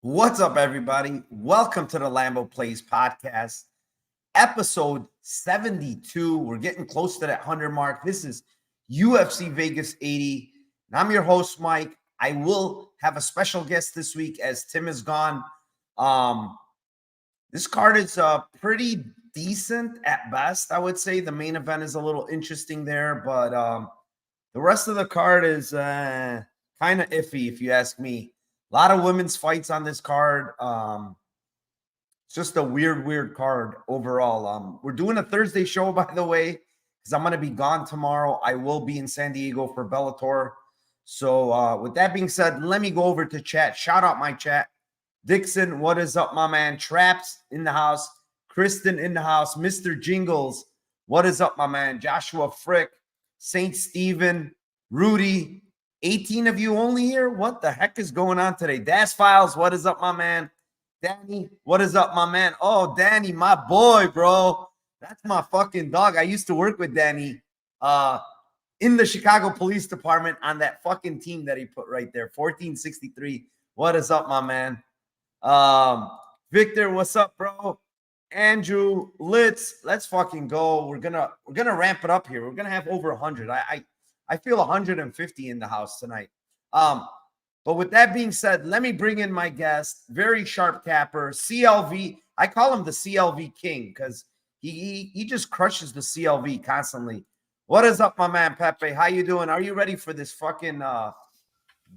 What's up, everybody? Welcome to the Lambo Plays podcast, episode 72. We're getting close to that 100 mark. This is UFC Vegas 80. And I'm your host, Mike. I will have a special guest this week as Tim is gone. This card is pretty decent at best, I would say. The main event is a little interesting there, but the rest of the card is kind of iffy, if you ask me. A lot of women's fights on this card. It's just a weird card overall. We're doing a Thursday show, by the way, because I'm going to be gone tomorrow. I will be in San Diego for Bellator. So with that being said, let me go over to chat. Shout out my chat. Dixon, what is up, my man? Traps in the house. Kristen in the house. Mr. Jingles, what is up, my man? Joshua Frick, St. Stephen, Rudy, 18 of you only here? What the heck is going on today? Das Files, what is up, my man? Danny, what is up, my man? Oh, Danny, my boy, bro. That's my fucking dog. I used to work with Danny in the Chicago Police Department on that fucking team that he put right there. 1463. What is up, my man? Victor, what's up, bro? Andrew, let's fucking go. We're gonna ramp it up here. We're gonna have over 100. I feel 150 in the house tonight. But with that being said, let me bring in my guest, very sharp capper, CLV. I call him the CLV King because he just crushes the CLV constantly. What is up, my man Pepe? How you doing? Are you ready for this fucking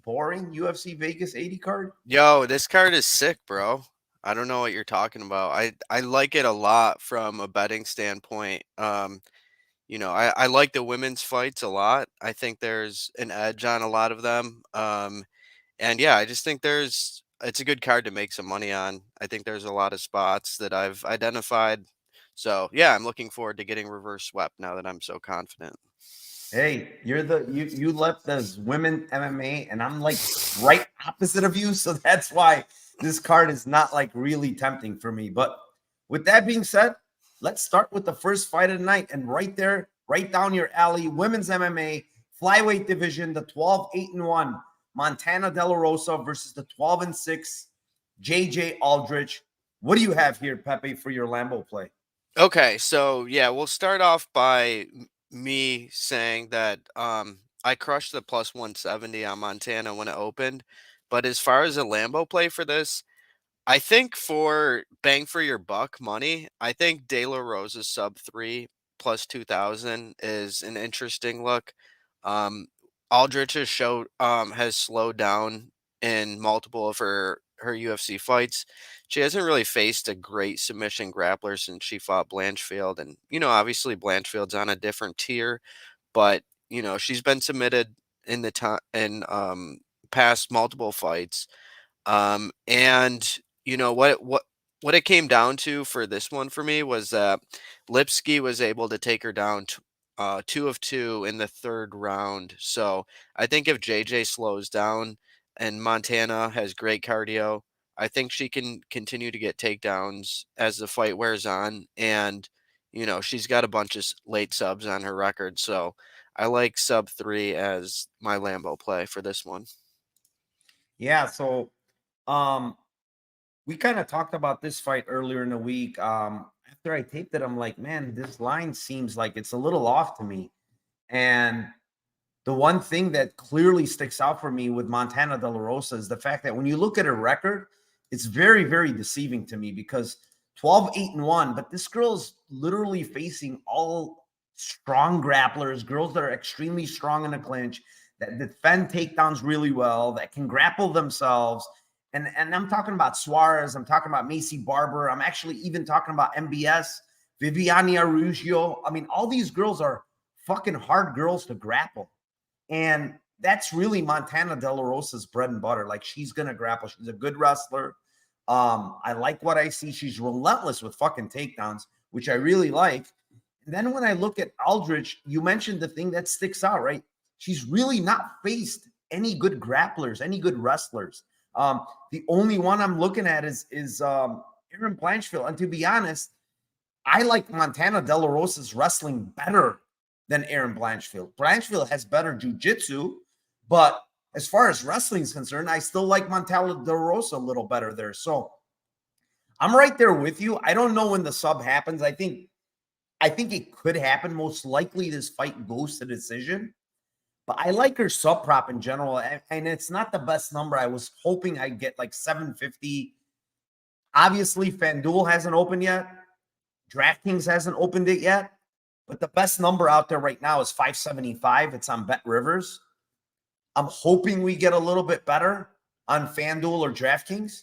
boring UFC Vegas 80 card? Yo, this card is sick, bro. I don't know what you're talking about. I like it a lot from a betting standpoint. I like the women's fights a lot. I think there's an edge on a lot of them. And yeah, I just think it's a good card to make some money on. I think there's a lot of spots that I've identified. So yeah, I'm looking forward to getting reverse swept now that I'm so confident. Hey, you left as women MMA, and I'm like right opposite of you, so that's why this card is not like really tempting for me. But with that being said, let's start with the first fight of the night, and right there, right down your alley, women's MMA flyweight division, the 12-8-1 Montana Delarosa versus the 12-6 JJ Aldrich. What do you have here, Pepe, for your Lambo play? Okay, so yeah, we'll start off by me saying that I crushed the plus 170 on Montana when it opened. But as far as a Lambo play for this, I think for bang for your buck money, I think De La Rosa's sub 3 plus 2,000 is an interesting look. Aldrich has slowed down in multiple of her UFC fights. She hasn't really faced a great submission grappler since she fought Blanchfield, and obviously Blanchfield's on a different tier, but she's been submitted in the time in past multiple fights. And what it came down to for this one for me was that Lipsky was able to take her down 2 of 2 in the third round. So I think if JJ slows down and Montana has great cardio, I think she can continue to get takedowns as the fight wears on. And she's got a bunch of late subs on her record. So I like sub 3 as my Lambo play for this one. Yeah, so we kind of talked about this fight earlier in the week. After I taped it, I'm like, man, this line seems like it's a little off to me. And the one thing that clearly sticks out for me with Montana Delarosa is the fact that when you look at her record, it's very, very deceiving to me because 12-8-1, but this girl's literally facing all strong grapplers, girls that are extremely strong in the clinch, that defend takedowns really well, that can grapple themselves. And I'm talking about Suarez. I'm talking about Macy Barber. I'm actually even talking about MBS, Viviane Arugio. I mean, all these girls are fucking hard girls to grapple. And that's really Montana Delarosa's bread and butter. Like, she's going to grapple. She's a good wrestler. I like what I see. She's relentless with fucking takedowns, which I really like. And then when I look at Aldrich, you mentioned the thing that sticks out, right? She's really not faced any good grapplers, any good wrestlers. The only one I'm looking at is Erin Blanchfield. And to be honest, I like Montana Delarosa's wrestling better than Erin Blanchfield. Blanchfield has better jiu-jitsu, but as far as wrestling is concerned, I still like Montana Delarosa a little better there. So I'm right there with you. I don't know when the sub happens. I think it could happen. Most likely, this fight goes to decision. But I like her sub prop in general, and it's not the best number. I was hoping I'd get like 750. Obviously, FanDuel hasn't opened yet. DraftKings hasn't opened it yet. But the best number out there right now is 575. It's on Bet Rivers. I'm hoping we get a little bit better on FanDuel or DraftKings.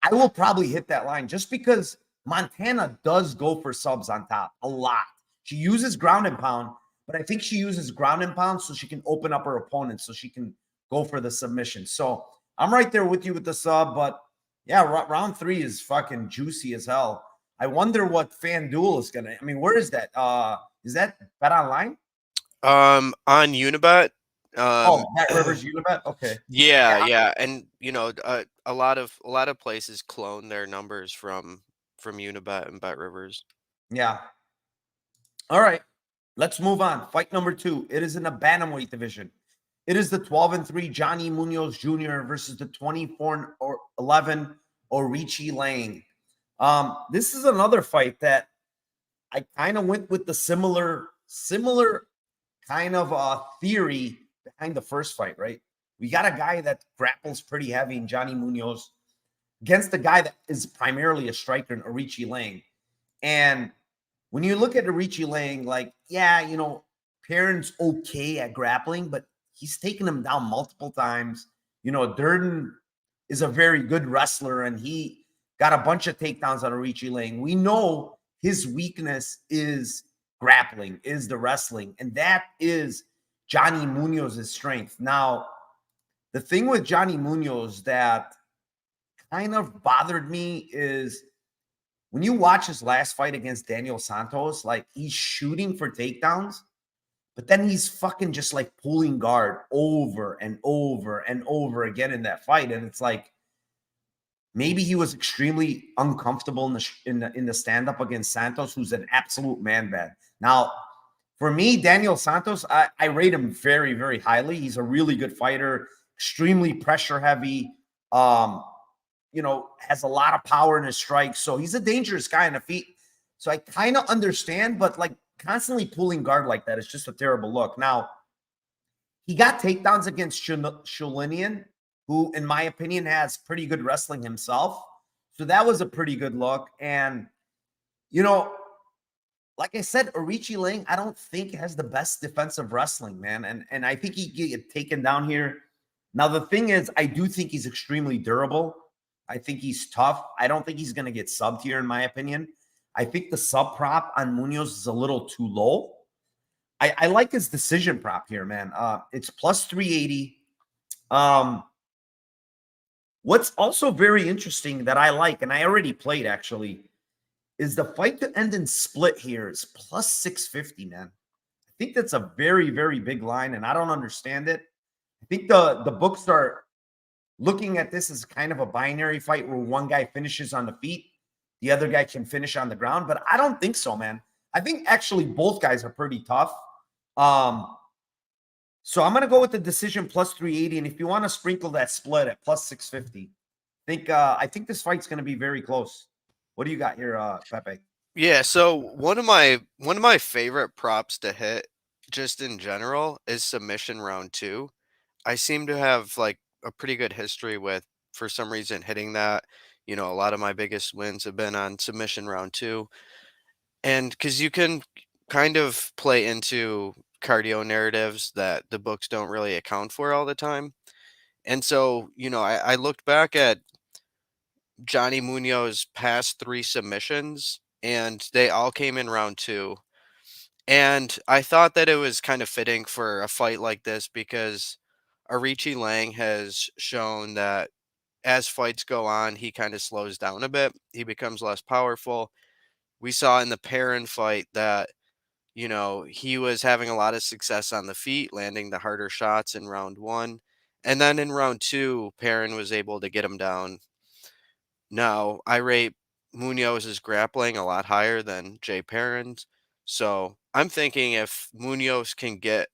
I will probably hit that line just because Montana does go for subs on top a lot. She uses ground and pound, but I think she uses ground and pound so she can open up her opponent so she can go for the submission. So I'm right there with you with the sub, but yeah, round 3 is fucking juicy as hell. I wonder what FanDuel is gonna. I mean, where is that? Is that Bet Online? On Unibet. Oh, Bet Rivers Unibet. Okay. Yeah, and a lot of places clone their numbers from Unibet and Bet Rivers. Yeah. All right. Let's move on. Fight number 2. It is in the bantamweight division. It is the 12-3 Johnny Munoz Jr. versus the 24-11 Orichi Lang. This is another fight that I kind of went with the similar kind of theory behind the first fight, right? We got a guy that grapples pretty heavy in Johnny Munoz against the guy that is primarily a striker in Orichi Lang. And when you look at Orichi Lang, like, yeah, Perrin's okay at grappling, but he's taken him down multiple times. Durden is a very good wrestler, and he got a bunch of takedowns on Orichi Lang. We know his weakness is grappling, is the wrestling, and that is Johnny Munoz's strength. Now, the thing with Johnny Munoz that kind of bothered me is when you watch his last fight against Daniel Santos, like he's shooting for takedowns, but then he's fucking just like pulling guard over and over and over again in that fight. And it's like maybe he was extremely uncomfortable in the stand-up against Santos, who's an absolute man-bad. Now, for me, Daniel Santos, I rate him very, very highly. He's a really good fighter, extremely pressure heavy. Has a lot of power in his strikes. So he's a dangerous guy on the feet. So I kind of understand, but like constantly pulling guard like that is just a terrible look. Now, he got takedowns against Shulinian, who, in my opinion, has pretty good wrestling himself. So that was a pretty good look. And, like I said, Orichi Lang, I don't think has the best defensive wrestling, man. And I think he can get taken down here. Now, the thing is, I do think he's extremely durable. I think he's tough. I don't think he's going to get subbed here, in my opinion. I think the sub prop on Munoz is a little too low. I like his decision prop here, man. It's plus 380. What's also very interesting that I like, and I already played actually, is the fight to end in split here is plus 650, man. I think that's a very, very big line, and I don't understand it. I think the books are looking at this as kind of a binary fight where one guy finishes on the feet, the other guy can finish on the ground, but I don't think so, man. I think actually both guys are pretty tough. So I'm going to go with the decision plus 380, and if you want to sprinkle that split at plus 650, I think this fight's going to be very close. What do you got here, Pepe? Yeah, so one of my favorite props to hit just in general is submission round 2. I seem to have like a pretty good history with, for some reason, hitting that. A lot of my biggest wins have been on submission round 2. And because you can kind of play into cardio narratives that the books don't really account for all the time. And so, I looked back at Johnny Munoz's past 3 submissions, and they all came in round 2. And I thought that it was kind of fitting for a fight like this because Arichi Lang has shown that as fights go on, he kind of slows down a bit. He becomes less powerful. We saw in the Perrin fight that, he was having a lot of success on the feet, landing the harder shots in round 1. And then in round 2, Perrin was able to get him down. Now, I rate Munoz's grappling a lot higher than Jay Perrin's. So I'm thinking if Munoz can get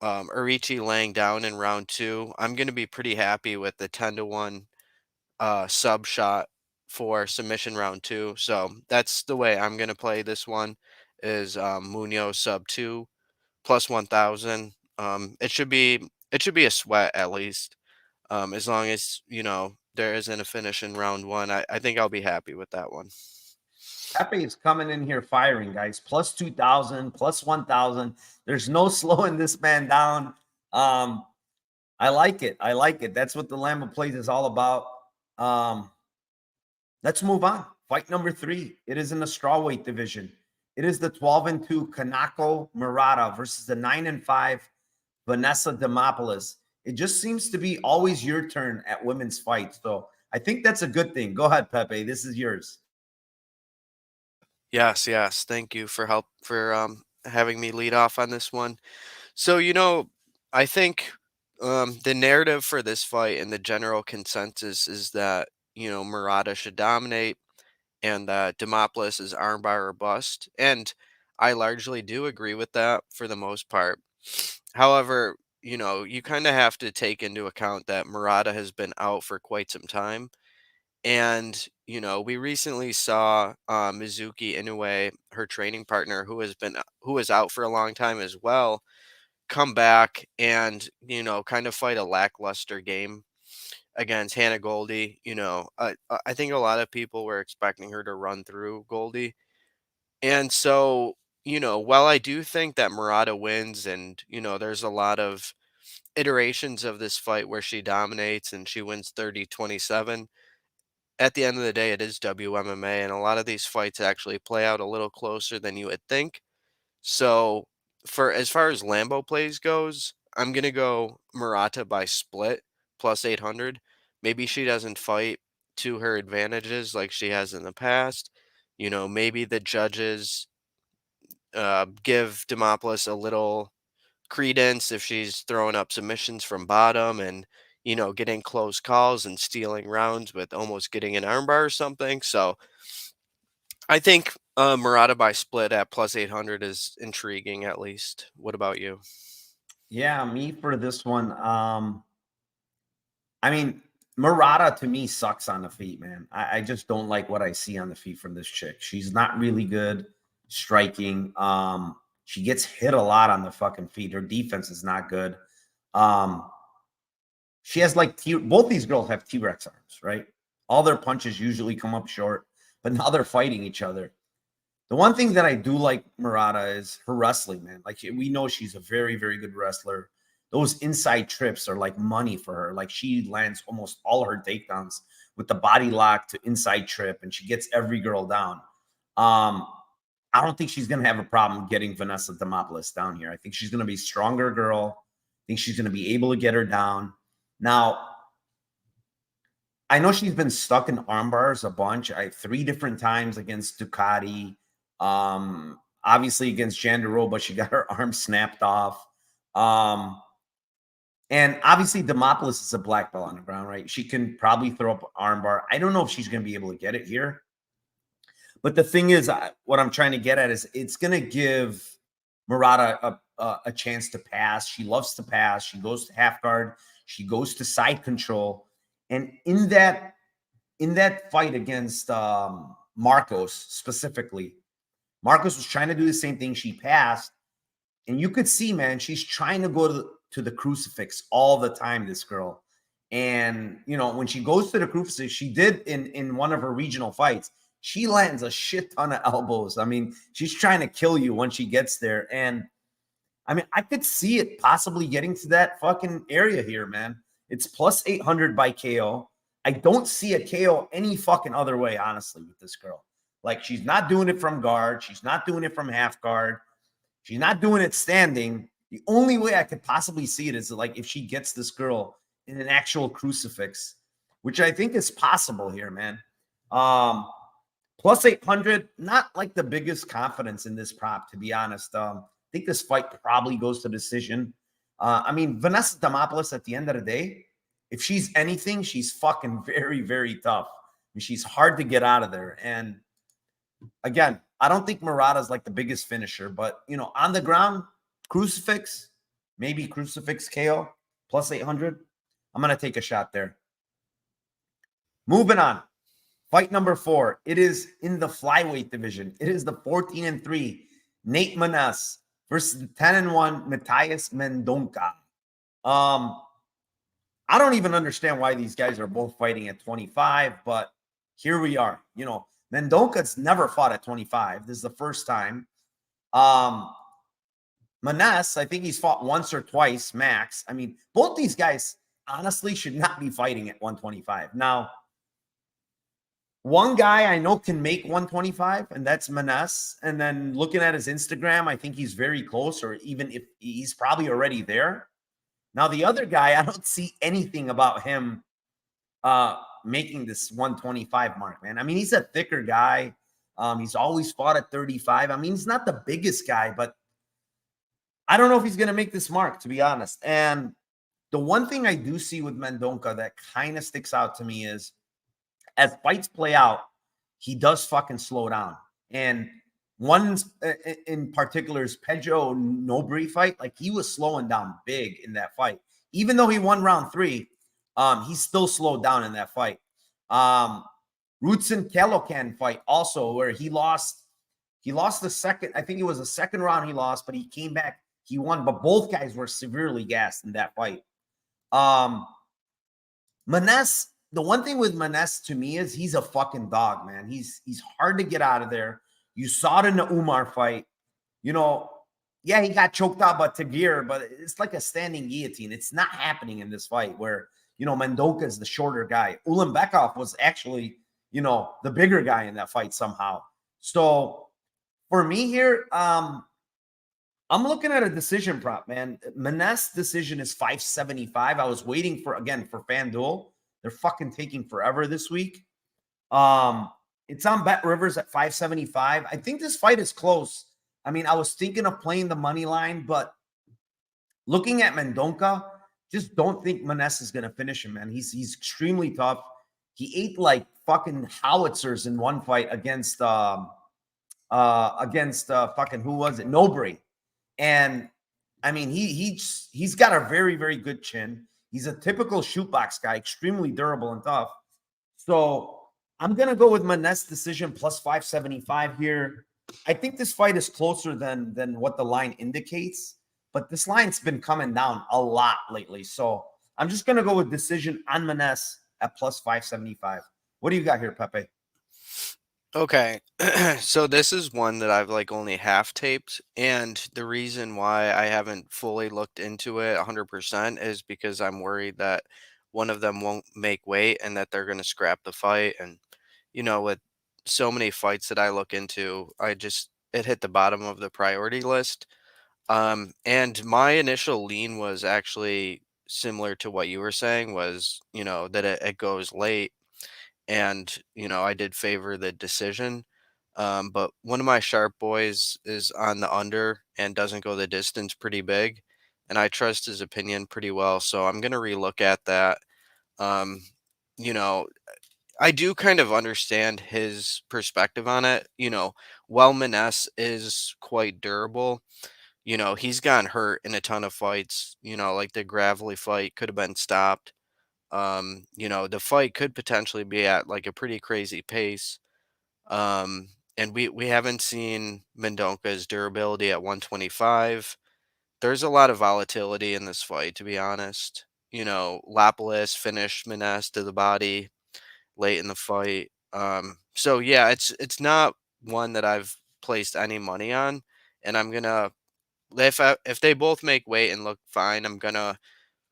Irichi laying down in round 2, I'm gonna be pretty happy with the 10-1 sub shot for submission round 2. So that's the way I'm gonna play this one is Munoz sub 2 plus 1,000. It should be a sweat at least. As long as there isn't a finish in round 1, I think I'll be happy with that one. Pepe is coming in here firing, guys. Plus 2,000, plus 1,000. There's no slowing this man down. I like it. I like it. That's what the Lambo Plays is all about. Let's move on. Fight number 3. It is in the strawweight division. It is the 12-2 Kanako Morada versus the 9-5 Vanessa Demopoulos. It just seems to be always your turn at women's fights. So I think that's a good thing. Go ahead, Pepe. This is yours. Yes, yes. Thank you for having me lead off on this one. So, I think the narrative for this fight and the general consensus is that, Murata should dominate and that Demopoulos is armbar or bust. And I largely do agree with that for the most part. However, you kind of have to take into account that Murata has been out for quite some time. And, we recently saw Mizuki Inoue, her training partner, who was out for a long time as well, come back and, kind of fight a lackluster game against Hannah Goldie. I think a lot of people were expecting her to run through Goldie. And so, while I do think that Murata wins and, there's a lot of iterations of this fight where she dominates and she wins 30-27, at the end of the day, it is WMMA, and a lot of these fights actually play out a little closer than you would think. So, for as far as Lambo plays goes, I'm gonna go Murata by split plus 800. Maybe she doesn't fight to her advantages like she has in the past. Maybe the judges give Demopoulos a little credence if she's throwing up submissions from bottom and getting close calls and stealing rounds with almost getting an armbar or something. So I think Murata by split at plus 800 is intriguing at least. What about you? Yeah, me for this one. I mean, Morada to me sucks on the feet, man. I just don't like what I see on the feet from this chick. She's not really good striking. She gets hit a lot on the fucking feet. Her defense is not good. Um, she has like both these girls have T-Rex arms, right? All their punches usually come up short, but now they're fighting each other. The one thing that I do like Morada is her wrestling, man. Like we know she's a very, very good wrestler. Those inside trips are like money for her. Like she lands almost all her takedowns with the body lock to inside trip, and she gets every girl down. I don't think she's gonna have a problem getting Vanessa Demopoulos down here. I think she's gonna be a stronger girl. I think she's gonna be able to get her down. Now, I know she's been stuck in arm bars a bunch. 3 different times against Ducati. Obviously against Jandaroba, she got her arm snapped off. And obviously Demopoulos is a black belt on the ground, right? She can probably throw up an arm bar. I don't know if she's going to be able to get it here. But the thing is, what I'm trying to get at is it's going to give Morada a chance to pass. She loves to pass. She goes to half guard. She goes to side control. And in that fight against Marcos specifically, Marcos was trying to do the same thing. She passed. And you could see, man, she's trying to go to the crucifix all the time, this girl. And, when she goes to the crucifix, she did in one of her regional fights, she lands a shit ton of elbows. I mean, she's trying to kill you when she gets there. And, I mean, I could see it possibly getting to that fucking area here, man. It's plus 800 by KO. I don't see a KO any fucking other way, honestly, with this girl. Like, she's not doing it from guard. She's not doing it from half guard. She's not doing it standing. The only way I could possibly see it is like if she gets this girl in an actual crucifix, which I think is possible here, man. Plus 800, not like the biggest confidence in this prop, to be honest. I think this fight probably goes to decision. I mean, Vanessa Demopoulos, at the end of the day, if she's anything, she's fucking very, very tough. I mean, she's hard to get out of there. And again, I don't think Morada's like the biggest finisher, but on the ground, crucifix, maybe crucifix KO plus 800. I'm going to take a shot there. Moving on. Fight number 4. It is in the flyweight division. It is the 14-3 Nate Maness versus the 10-1 Matthias Mendonca. I don't even understand why these guys are both fighting at 25, but here we are. You know, Mendonca's never fought at 25. This is the first time. Maness, I think he's fought once or twice max. I mean, both these guys honestly should not be fighting at 125. Now, one guy I know can make 125, and that's Maness. And then looking at his Instagram, I think he's very close, or even if he's probably already there. Now, the other guy, I don't see anything about him making this 125 mark, man. I mean, he's a thicker guy. He's always fought at 35. I mean, he's not the biggest guy, but I don't know if he's going to make this mark, to be honest. And the one thing I do see with Mendonca that kind of sticks out to me is as fights play out, he does fucking slow down. And one in particular is Pedro Nobri fight. Like, he was slowing down big in that fight. Even though he won round 3, he still slowed down in that fight. Rutsin Kelokan fight also, where he lost the second, I think it was the second round he lost, but he came back, he won, but both guys were severely gassed in that fight. Maness, the one thing with Maness to me is he's a fucking dog, man. He's hard to get out of there. You saw it in the Umar fight. You know, yeah, he got choked out by Tagir, but it's like a standing guillotine. It's not happening in this fight where, you know, Mendonca is the shorter guy. Ulanbekov was actually, you know, the bigger guy in that fight somehow. So for me here, I'm looking at a decision prop, man. Maness decision is 575. I was waiting for FanDuel. They're fucking taking forever this week. It's on Bet Rivers at 575. I think this fight is close. I mean, I was thinking of playing the money line, but looking at Mendonca, just don't think Maness is going to finish him, man. He's extremely tough. He ate like fucking howitzers in one fight against fucking who was it? Nobry. And I mean, he's got a very, very good chin. He's a typical shootbox guy, extremely durable and tough. So I'm going to go with Maness decision plus 575 here. I think this fight is closer than what the line indicates, but this line's been coming down a lot lately. So I'm just going to go with decision on Maness at plus 575. What do you got here, Pepe? Okay, so this is one that I've like only half taped, and the reason why I haven't fully looked into it 100% is because I'm worried that one of them won't make weight and that they're going to scrap the fight. And you know, with so many fights that I look into, it hit the bottom of the priority list. And my initial lean was actually similar to what you were saying, was, you know, that it goes late, and you know, I did favor the decision. But one of my sharp boys is on the under and doesn't go the distance pretty big, and I trust his opinion pretty well, so I'm gonna relook at that. Um, you know, I do kind of understand his perspective on it. You know, while Maness is quite durable, you know, he's gotten hurt in a ton of fights. You know, like the Gravely fight could have been stopped. You know, the fight could potentially be at like a pretty crazy pace. Um, and we haven't seen Mendonca's durability at 125. There's a lot of volatility in this fight, to be honest. You know, Lapalus finished Maness to the body late in the fight. So yeah, it's not one that I've placed any money on, and I'm gonna, if they both make weight and look fine, I'm gonna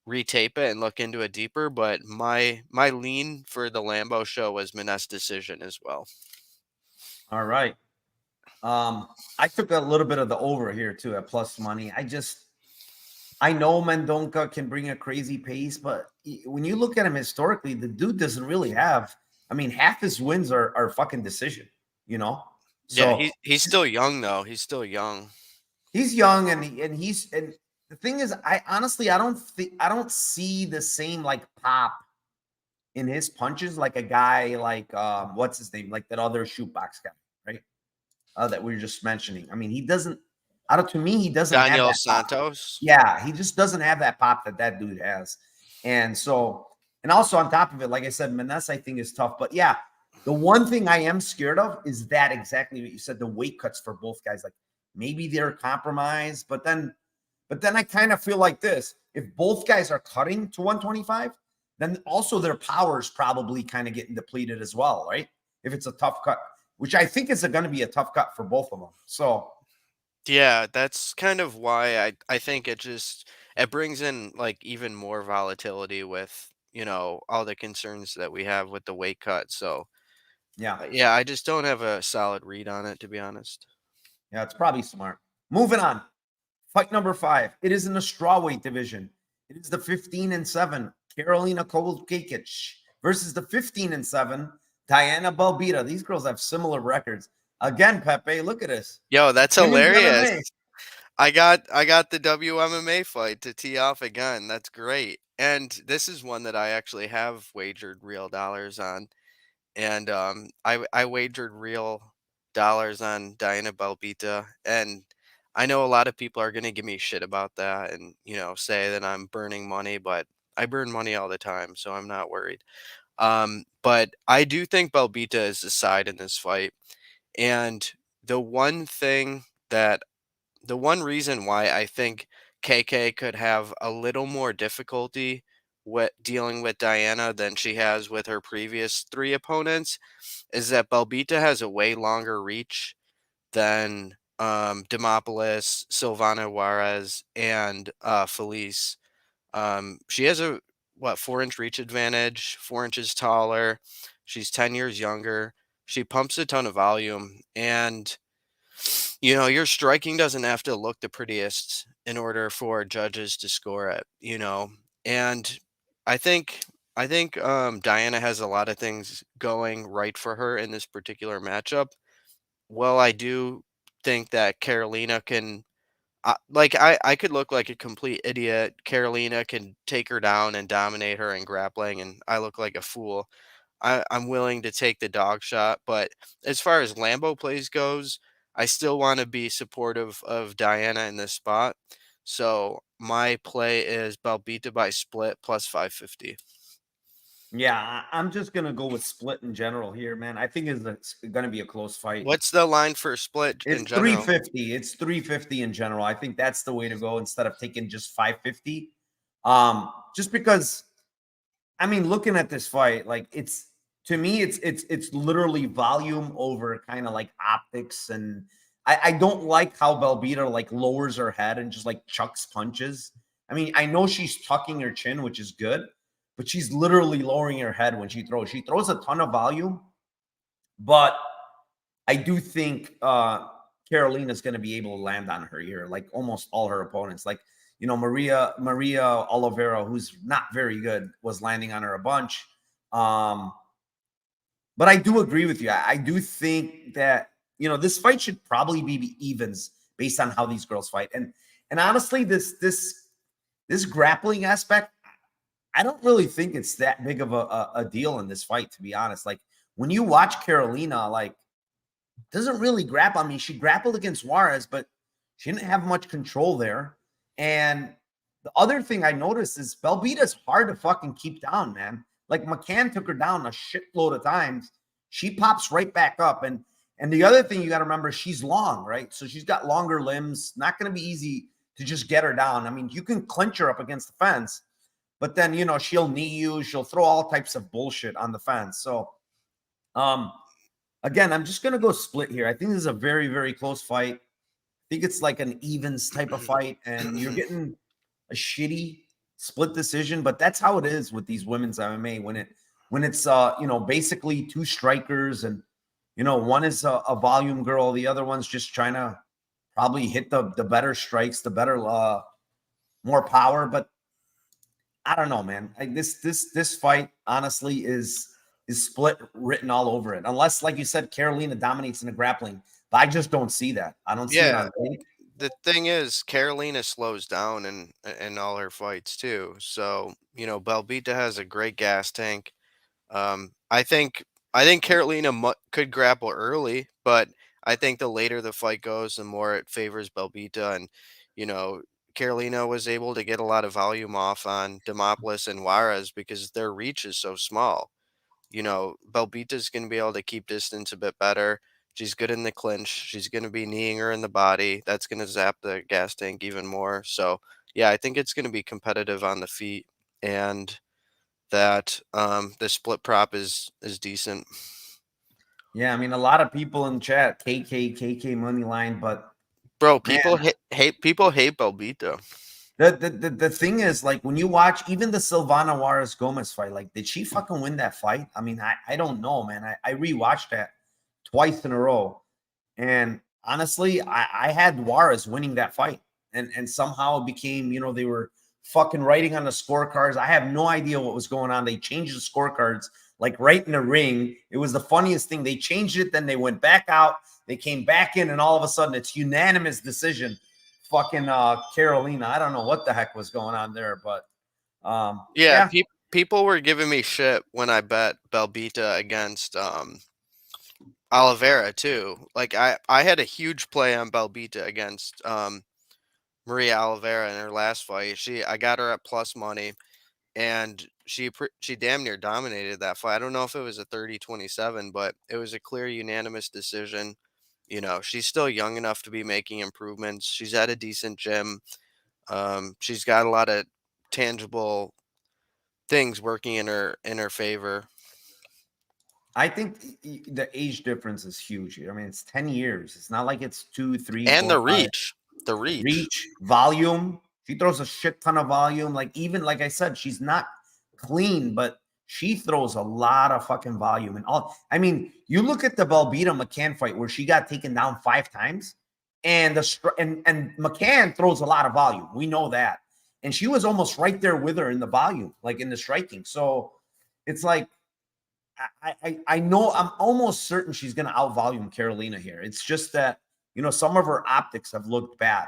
retape it and look into it deeper. But my lean for the Lambo show was Maness decision as well. All right. I took a little bit of the over here too at plus money. I know Mendonca can bring a crazy pace, but when you look at him historically, the dude doesn't really have. I mean, half his wins are fucking decision, you know. Yeah, So he's still young though. He's still young. he's young, and the thing is, I honestly I don't see the same like pop in his punches like a guy like what's his name, like that other shootbox guy, right? That we were just mentioning. I mean, he doesn't. I don't. To me, he doesn't have Daniel that pop. Santos. Yeah, he just doesn't have that pop that that dude has. And so, and also on top of it, like I said, Maness I think is tough. But yeah, the one thing I am scared of is that exactly what you said. The weight cuts for both guys, like maybe they're compromised, but then I kind of feel like this: if both guys are cutting to 125, then also their power is probably kind of getting depleted as well, right? If it's a tough cut, which I think is going to be a tough cut for both of them. So Yeah, that's kind of why I think it brings in like even more volatility with, all the concerns that we have with the weight cut. So, yeah, yeah, I just don't have a solid read on it, to be honest. yeah, it's probably smart. Moving on. Fight number 5. It is in the strawweight division. It is the 15-7 Carolina Cakage versus the 15-7 Diana Belbita. These girls have similar records. Again, Pepe, look at this. Yo, that's Women's hilarious. MMA. I got the WMMA fight to tee off again. That's great. And this is one that I actually have wagered real dollars on. And I wagered real dollars on Diana Belbita, and I know a lot of people are gonna give me shit about that, and say that I'm burning money, but I burn money all the time, so I'm not worried. But I do think Belbita is the side in this fight, and the one thing that the one reason why I think KK could have a little more difficulty with dealing with Diana than she has with her previous three opponents is that Belbita has a way longer reach than Demopoulos, Silvana Juarez, and Felice. She has a 4-inch reach advantage, 4 inches taller. She's 10 years younger. She pumps a ton of volume, and your striking doesn't have to look the prettiest in order for judges to score it. And I think Diana has a lot of things going right for her in this particular matchup. Well, I do think that Carolina can I could look like a complete idiot. Carolina can take her down and dominate her in grappling, and I look like a fool. I'm willing to take the dog shot, but as far as Lambo plays goes, I still want to be supportive of Diana in this spot. So my play is Belbita by split plus 550. Yeah, I'm just gonna go with split in general here, man. I think it's gonna be a close fight. What's the line for split It's in general? 350. It's 350 in general. I think that's the way to go instead of taking just 550. Just because I mean, looking at this fight, like it's to me, it's literally volume over kind of like optics, and I don't like how Belbita like lowers her head and just like chucks punches. I mean, I know she's tucking her chin, which is good, but she's literally lowering her head when she throws. She throws a ton of volume, but I do think Carolina's going to be able to land on her here, like almost all her opponents. Like Maria Oliveira, who's not very good, was landing on her a bunch. Um, but I do agree with you. I do think that this fight should probably be evens based on how these girls fight. And honestly, this grappling aspect, I don't really think it's that big of a deal in this fight, to be honest. Like when you watch Carolina, like doesn't really grapple. I mean, she grappled against Juarez, but she didn't have much control there. And the other thing I noticed is Belbita's hard to fucking keep down, man. Like McCann took her down a shitload of times. She pops right back up. And the other thing you got to remember, she's long, right? So she's got longer limbs. Not going to be easy to just get her down. I mean, you can clinch her up against the fence, but then she'll knee you. She'll throw all types of bullshit on the fence. So, again, I'm just gonna go split here. I think this is a very, very close fight. I think it's like an evens type of fight, and you're getting a shitty split decision, but that's how it is with these women's MMA when it's basically two strikers, and one is a volume girl, the other one's just trying to probably hit the better strikes, the better more power. But I don't know, man. Like this fight honestly is split written all over it. Unless, like you said, Carolina dominates in the grappling. But I just don't see that. I don't see it Yeah, on tape. the thing is, Carolina slows down in all her fights too. So Belbita has a great gas tank. I think Carolina could grapple early, but I think the later the fight goes, the more it favors Belbita, and you know, Carolina was able to get a lot of volume off on Demopoulos and Juarez because their reach is so small. Belbita's going to be able to keep distance a bit better. She's good in the clinch. She's going to be kneeing her in the body. That's going to zap the gas tank even more. So, yeah, I think it's going to be competitive on the feet, and that the split prop is decent. Yeah, I mean, a lot of people in chat, KK money line, but Bro, man, people hate Belbita. the thing is, like, when you watch even the Silvana Juarez Gomez fight, like, did she fucking win that fight? I mean, I don't know, man. I rewatched that twice in a row, and honestly, I had Juarez winning that fight, and somehow it became, they were fucking writing on the scorecards. I have no idea what was going on. They changed the scorecards like right in the ring. It was the funniest thing. They changed it, then they went back out, they came back in, and all of a sudden it's unanimous decision. Fucking Carolina. I don't know what the heck was going on there, but Yeah, yeah. people were giving me shit when I bet Belbita against Oliveira too. Like I had a huge play on Belbita against Maria Oliveira in her last fight. I got her at plus money, and she damn near dominated that fight. I don't know if it was a 30-27, but it was a clear unanimous decision. She's still young enough to be making improvements. She's at a decent gym. She's got a lot of tangible things working in her favor. I think the age difference is huge. I mean, it's 10 years. It's not like it's 2, 3, And 4, the 5. reach. The reach. Reach, volume. She throws a shit ton of volume. Like, even like I said, she's not clean, but she throws a lot of fucking volume. And all, I mean, you look at the Belbita McCann fight where she got taken down 5 times, and and McCann throws a lot of volume. We know that. And she was almost right there with her in the volume, like in the striking. So it's like I know, I'm almost certain she's going to outvolume Carolina here. It's just that, some of her optics have looked bad.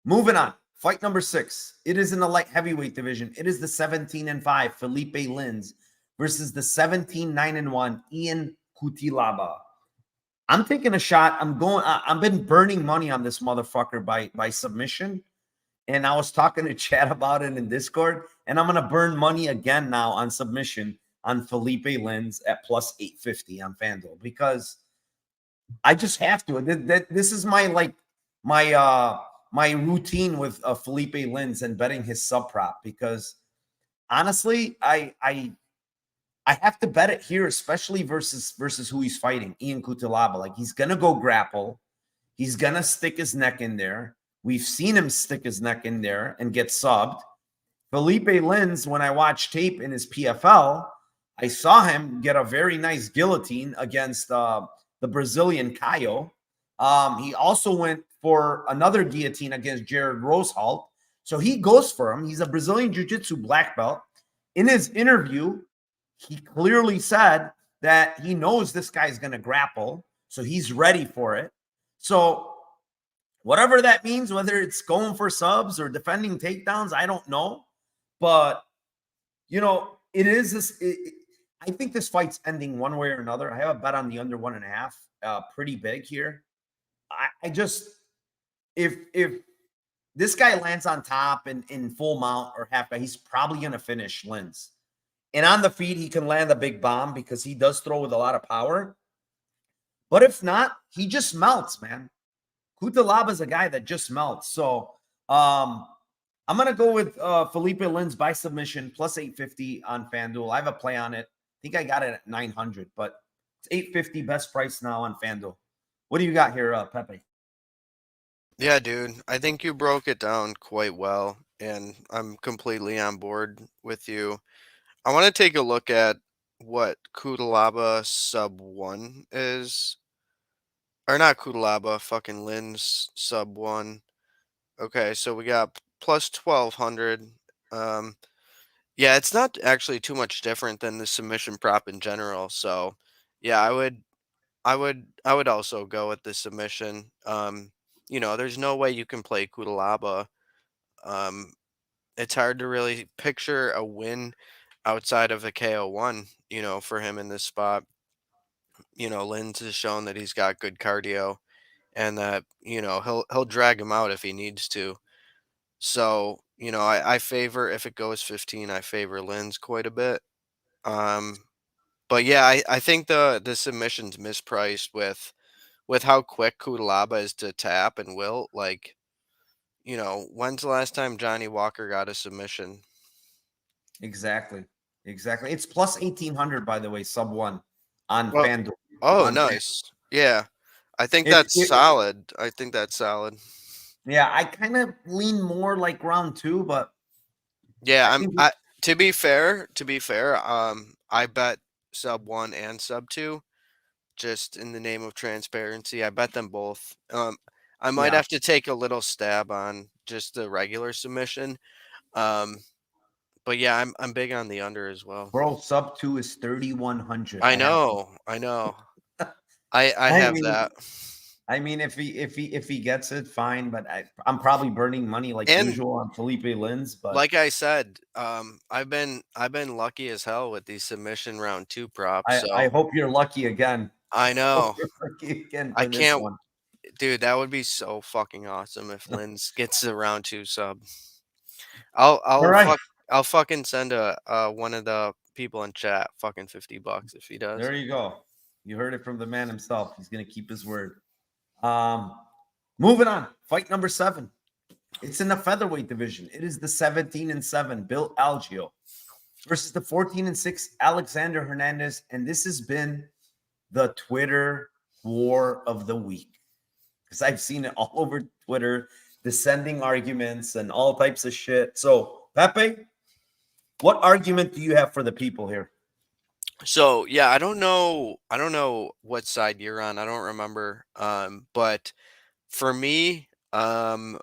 Moving on. Fight number 6. It is in the light heavyweight division. It is the 17-5 Felipe Lins versus the 17-9-1 Ian Cutelaba. I'm taking a shot. I've been burning money on this motherfucker by submission. And I was talking to Chad about it in Discord. And I'm going to burn money again now on submission on Felipe Lins at plus 850 on FanDuel, because I just have to. This is my routine with Felipe Lins and betting his sub prop, because honestly, I have to bet it here, especially versus who he's fighting, Ian Cutelaba. Like, he's gonna go grapple, he's gonna stick his neck in there. We've seen him stick his neck in there and get subbed. Felipe Lins, when I watched tape in his PFL, I saw him get a very nice guillotine against the Brazilian Caio. He also went for another guillotine against Jared Rosehalt. So he goes for him. He's a Brazilian Jiu-Jitsu black belt. In his interview, he clearly said that he knows this guy's going to grapple, so he's ready for it. So whatever that means, whether it's going for subs or defending takedowns, I don't know. But, it is this. I think this fight's ending one way or another. I have a bet on the under 1.5, pretty big here. I just, if this guy lands on top in full mount or half, he's probably going to finish Lins. And on the feet, he can land a big bomb because he does throw with a lot of power. But if not, he just melts, man. Cutelaba is a guy that just melts. So I'm going to go with Felipe Lins by submission, plus 850 on FanDuel. I have a play on it. I think I got it at 900, but it's 850 best price now on FanDuel. What do you got here, Pepe? Yeah, dude. I think you broke it down quite well, and I'm completely on board with you. I want to take a look at what Cutelaba sub 1 is. Or not Cutelaba, fucking Lynn's sub 1. Okay, so we got plus 1200. Um, yeah, it's not actually too much different than the submission prop in general. So, yeah, I would also go with the submission. There's no way you can play Cutelaba. Um, it's hard to really picture a win outside of a KO1, for him in this spot. Linz has shown that he's got good cardio and that, he'll drag him out if he needs to. So, I favor if it goes 15, I favor Linz quite a bit. Um, but yeah, I think the submission's mispriced with how quick Kudalaba is to tap and wilt. Like, when's the last time Johnny Walker got a submission? Exactly. Exactly. It's plus 1800, by the way, sub one on Well, FanDuel. oh, On Fan. nice. Yeah. I think If, that's if solid. I think that's solid. yeah, I kind of lean more like round two, but Yeah, I think to be fair, I bet sub 1 and sub 2 just in the name of transparency. I bet them both. I might yeah, have to take a little stab on just the regular submission. Um, but yeah, I'm big on the under as well. bro, sub two is 3100. I I have know, I know. I I have mean that. if he gets it, fine. But I'm probably burning money like And usual on Felipe Lins. But like I said, I've been lucky as hell with these submission round 2 props. I So hope you're lucky again. I Hope know. you're lucky again I for this can't one. dude, that would be so fucking awesome if Linz gets the round 2 sub. I'll All I'll right. fuck I'll fucking send one of the people in chat fucking $50 if he does. There you go. You heard it from the man himself. He's gonna keep his word. Um, moving on. Fight number 7. It's in the featherweight division. It is the 17-7 Bill Algio versus the 14-6 Alexander Hernandez, and this has been the Twitter war of the week because I've seen it all over Twitter, descending arguments and all types of shit. So, Pepe, what argument do you have for the people here? So, yeah, I don't know what side you're on. I don't remember. But for me, Algio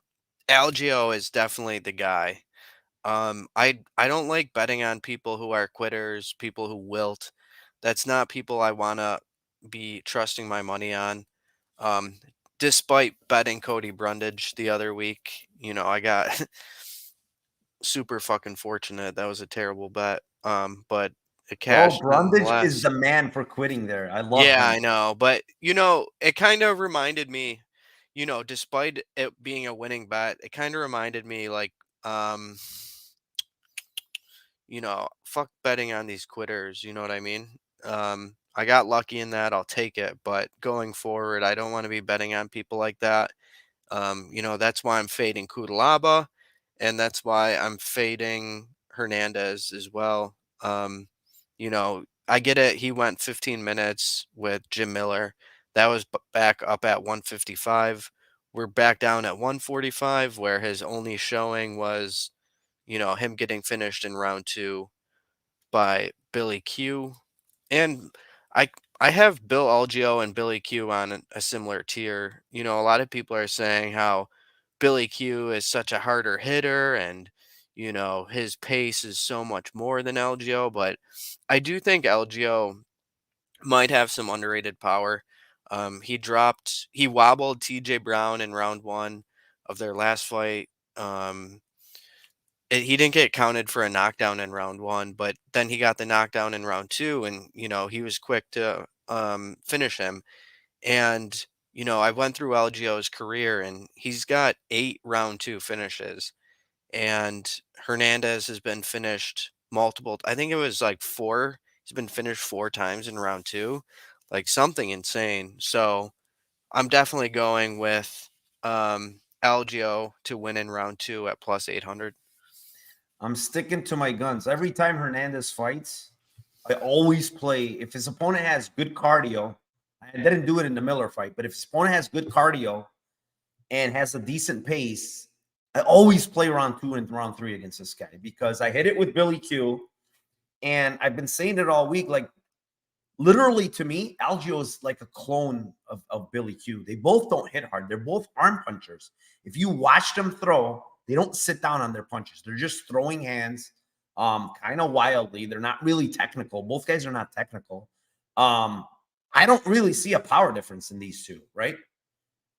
is definitely the guy. I don't like betting on people who are quitters, people who wilt. That's not people I want to be trusting my money on. Um, Despite betting Cody Brundage the other week, I got super fucking fortunate. That was a terrible bet. But it Bro, cashed Brundage is nonetheless. the man for quitting there. I love Yeah, him. I know. But it kind of reminded me, despite it being a winning bet, it kind of reminded me like um fuck betting on these quitters, you know what I mean? I got lucky in that, I'll take it, but going forward, I don't want to be betting on people like that. That's why I'm fading Kudalaba, and that's why I'm fading Hernandez as well. I get it. He went 15 minutes with Jim Miller. That was back up at 155. We're back down at 145, where his only showing was, him getting finished in round 2 by Billy Q. And I I have Bill Algio and Billy Q on a similar tier. A lot of people are saying how Billy Q is such a harder hitter and his pace is so much more than Algio, but I do think Algio might have some underrated power. He wobbled TJ Brown in round 1 of their last fight. He didn't get counted for a knockdown in round 1, but then he got the knockdown in round 2, and he was quick to finish him. And I went through Algio's career, and he's got 8 round 2 finishes, and Hernandez has been finished multiple. I think it was like 4. He's been finished 4 times in round 2, like something insane. So I'm definitely going with Algio to win in round 2 at plus 800. I'm sticking to my guns. Every time Hernandez fights, I always play. If his opponent has good cardio, I didn't do it in the Miller fight, but if his opponent has good cardio and has a decent pace, I always play round 2 and round 3 against this guy because I hit it with Billy Q. And I've been saying it all week. Like, literally to me, Algio is like a clone of Billy Q. They both don't hit hard. They're both arm punchers. If you watch them throw, they don't sit down on their punches. They're just throwing hands kind of wildly. They're not really technical. Both guys are not technical. I don't really see a power difference in these two, right?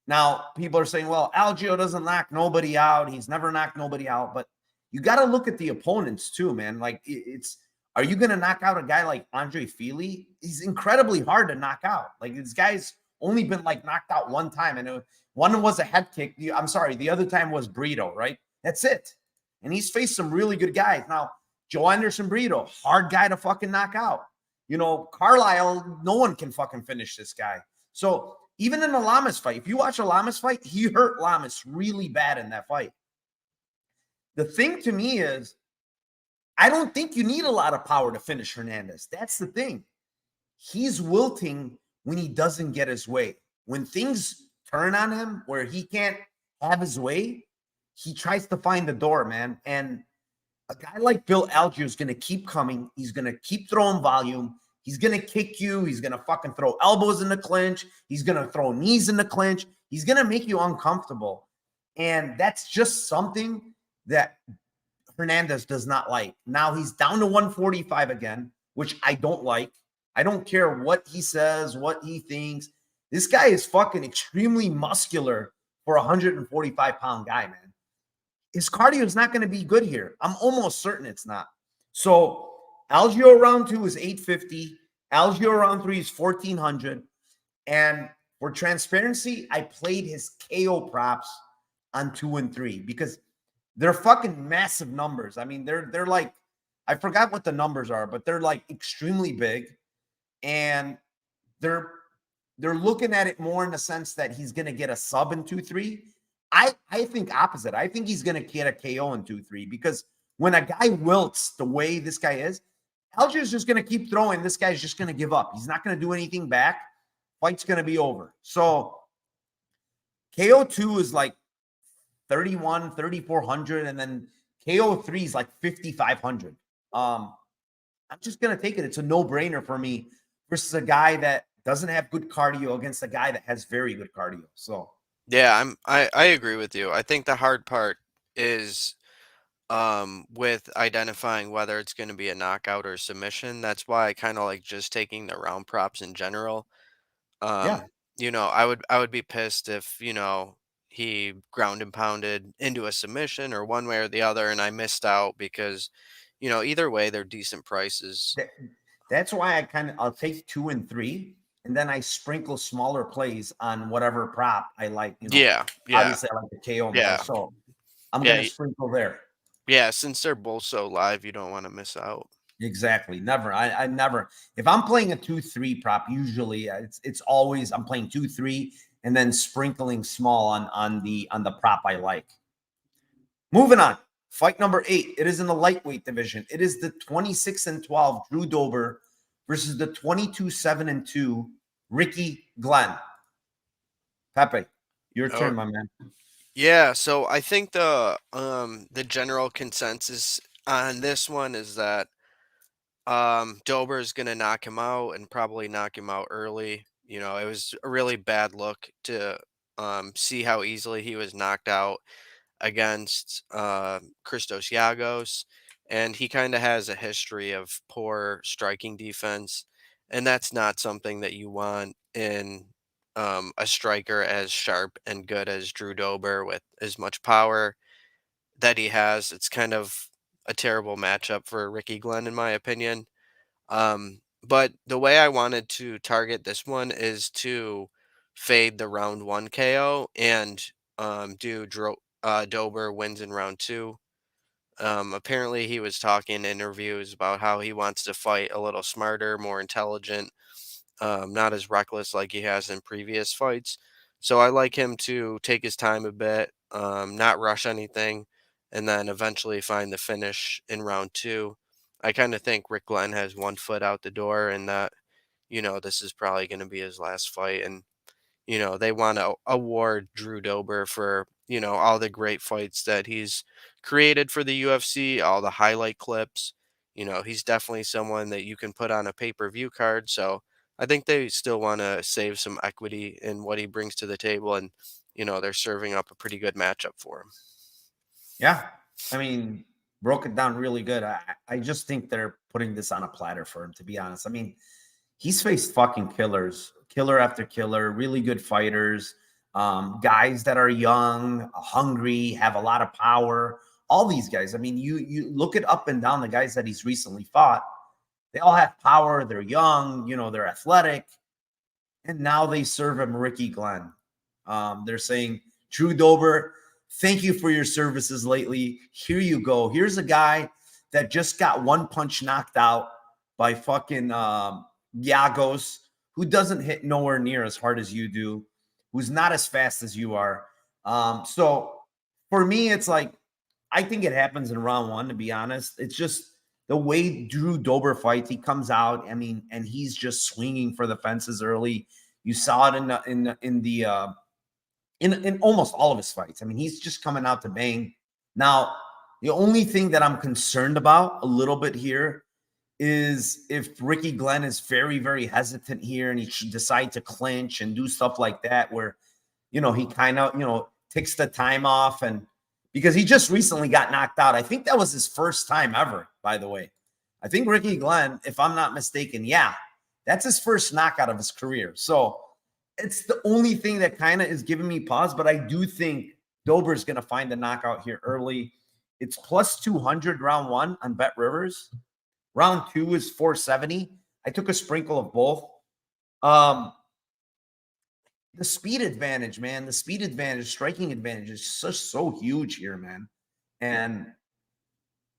Now, people are saying, well, Algio doesn't knock nobody out. He's never knocked nobody out. But you got to look at the opponents too, man. Like, it's Are you going to knock out a guy like Andre Fili? He's incredibly hard to knock out. Like, this guy's only been like knocked out one time, and one was a head kick. I'm sorry, the other time was Brito, right? That's it. And he's faced some really good guys. Now, Joe Anderson Brito, hard guy to fucking knock out. You know, Carlisle, no one can fucking finish this guy. So even in the Lamas fight, if you watch a Lamas fight, he hurt Lamas really bad in that fight. The thing to me is, I don't think you need a lot of power to finish Hernandez. That's the thing. He's wilting when he doesn't get his way. When things turn on him where he can't have his way, he tries to find the door, man. And a guy like Bill Algeo is going to keep coming. He's going to keep throwing volume. He's going to kick you. He's going to fucking throw elbows in the clinch. He's going to throw knees in the clinch. He's going to make you uncomfortable. And that's just something that Hernandez does not like. Now he's down to 145 again, which I don't like. I don't care what he says, what he thinks. This guy is fucking extremely muscular for a 145-pound guy, man. His cardio is not going to be good here. I'm almost certain it's not. So Algeo round 2 is 850. Algeo round 3 is 1400. And for transparency, I played his KO props on 2 and 3 because they're fucking massive numbers. I mean, they're like, I forgot what the numbers are, but they're like extremely big. And they're looking at it more in the sense that he's going to get a sub in 2-3. I think opposite. I think he's going to get a KO in 2-3 because when a guy wilts the way this guy is, Algeo is just going to keep throwing. This guy's just going to give up. He's not going to do anything back. Fight's going to be over. So KO2 is like 3,400, and then KO3 is like 5,500. I'm just going to take it. It's a no-brainer for me versus a guy that doesn't have good cardio against a guy that has very good cardio. So Yeah, I agree with you. I think the hard part is with identifying whether it's going to be a knockout or submission. That's why I kind of like just taking the round props in general. yeah, Um, I would be pissed if, he ground and pounded into a submission or one way or the other and I missed out because, either way they're decent prices. that's why I'll take 2 and 3, and then I sprinkle smaller plays on whatever prop I like. Yeah, yeah, Obviously I like the KO more, yeah, so I'm yeah, going to sprinkle there. yeah. Since they're both so live, you don't want to miss out. Exactly. Never. I never. If I'm playing a 2-3 prop, usually it's always I'm playing 2-3 and then sprinkling small on the prop I like. Moving on. Fight number 8. It is in the lightweight division. It is the 26-12 Drew Dober versus the 22-7-2 Ricky Glenn. Pepe, your turn, my man. Yeah, so I think the general consensus on this one is that Dober is gonna knock him out and probably knock him out early. It was a really bad look to see how easily he was knocked out against Christos Yagos, and he kind of has a history of poor striking defense, and that's not something that you want in a striker as sharp and good as Drew Dober with as much power that he has. It's kind of a terrible matchup for Ricky Glenn, in my opinion. But the way I wanted to target this one is to fade the round 1 KO and do Dober wins in round 2. Apparently, he was talking in interviews about how he wants to fight a little smarter, more intelligent, not as reckless like he has in previous fights. So I like him to take his time a bit, not rush anything, and then eventually find the finish in round 2. I kind of think Rick Glenn has one foot out the door and that, this is probably going to be his last fight. And, they want to award Drew Dober for, all the great fights that he's created for the UFC, all the highlight clips. He's definitely someone that you can put on a pay-per-view card. So I think they still want to save some equity in what he brings to the table. And, they're serving up a pretty good matchup for him. Yeah. I mean, broke it down really good. I just think they're putting this on a platter for him, to be honest. I mean, he's faced fucking killers, killer after killer, really good fighters, guys that are young, hungry, have a lot of power. All these guys. I mean, you look it up and down the guys that he's recently fought. They all have power. They're young, they're athletic. And now they serve him Ricky Glenn. They're saying, Drew Dober, thank you for your services lately. Here you go. Here's a guy that just got one punch knocked out by fucking Yagos, who doesn't hit nowhere near as hard as you do, who's not as fast as you are. So for me, it's like, I think it happens in round one, to be honest. It's just the way Drew Dober fights. He comes out, and he's just swinging for the fences early. You saw it in almost all of his fights. He's just coming out to bang. Now, the only thing that I'm concerned about a little bit here is if Ricky Glenn is very, very hesitant here and he should decide to clinch and do stuff like that, where, he kind of, takes the time off, and because he just recently got knocked out. I think that was his first time ever, by the way. I think Ricky Glenn, if I'm not mistaken, that's his first knockout of his career. So it's the only thing that kind of is giving me pause, but I do think Dober's going to find the knockout here early. It's plus 200 round one on Bet Rivers. Round two is 470. I took a sprinkle of both. The speed advantage, man, striking advantage is so huge here, man. And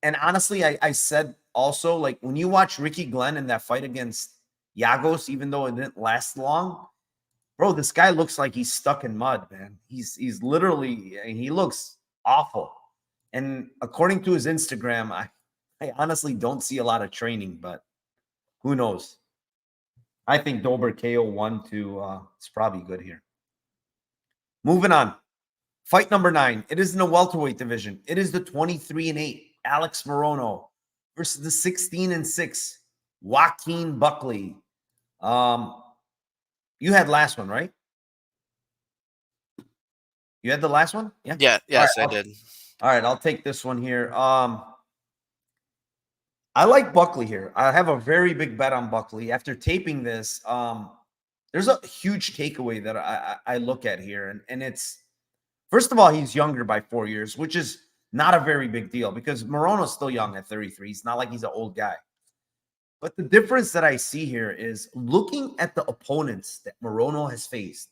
honestly, I said also, like, when you watch Ricky Glenn in that fight against Yagos, even though it didn't last long, bro, this guy looks like he's stuck in mud, man. He's literally, he looks awful. And according to his Instagram, I honestly don't see a lot of training, but who knows? I think Dober KO 1-2. It's probably good here. Moving on. Fight number 9. It is in the welterweight division. It is the 23-8 Alex Morono versus the 16-6 Joaquin Buckley. You had last one, right? You had the last one? Yeah. Yeah. Yes, I did. All right, I'll take this one here. I like Buckley here. I have a very big bet on Buckley. After taping this, there's a huge takeaway that I look at here. And it's, first of all, he's younger by 4 years, which is not a very big deal because Morono's still young at 33. It's not like he's an old guy. But the difference that I see here is looking at the opponents that Morono has faced.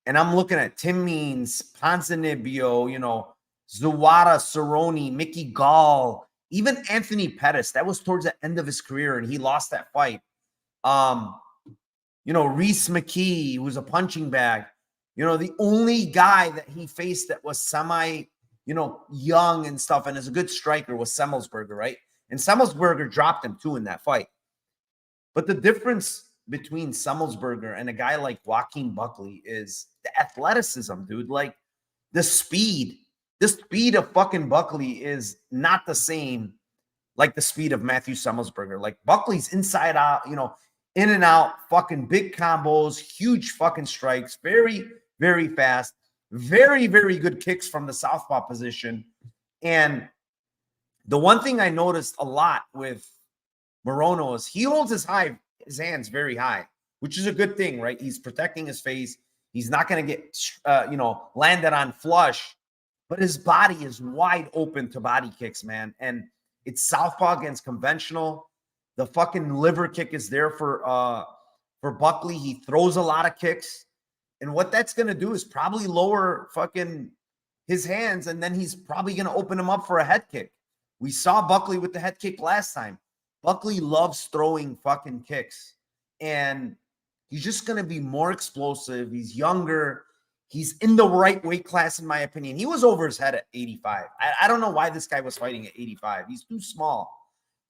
And I'm looking at Tim Means, Ponzinibbio, Zawada, Cerrone, Mickey Gall, even Anthony Pettis. That was towards the end of his career, and he lost that fight. Reese McKee, who was a punching bag. The only guy that he faced that was semi, young and stuff, and is a good striker was Semmelsberger, right? And Semmelsberger dropped him too in that fight. But the difference between Semmelsberger and a guy like Joaquin Buckley is the athleticism, dude. Like the speed of fucking Buckley is not the same like the speed of Matthew Semmelsberger. Like Buckley's inside out, in and out, fucking big combos, huge fucking strikes, very, very fast, very, very good kicks from the southpaw position. And the one thing I noticed a lot with Morono is he holds his hands very high, which is a good thing, right? He's protecting his face. He's not going to get, landed on flush, but his body is wide open to body kicks, man. And it's southpaw against conventional. The fucking liver kick is there for Buckley. He throws a lot of kicks. And what that's going to do is probably lower fucking his hands, and then he's probably going to open him up for a head kick. We saw Buckley with the head kick last time. Buckley loves throwing fucking kicks, and he's just going to be more explosive. He's younger. He's in the right weight class, in my opinion. He was over his head at 85. I don't know why this guy was fighting at 85. He's too small.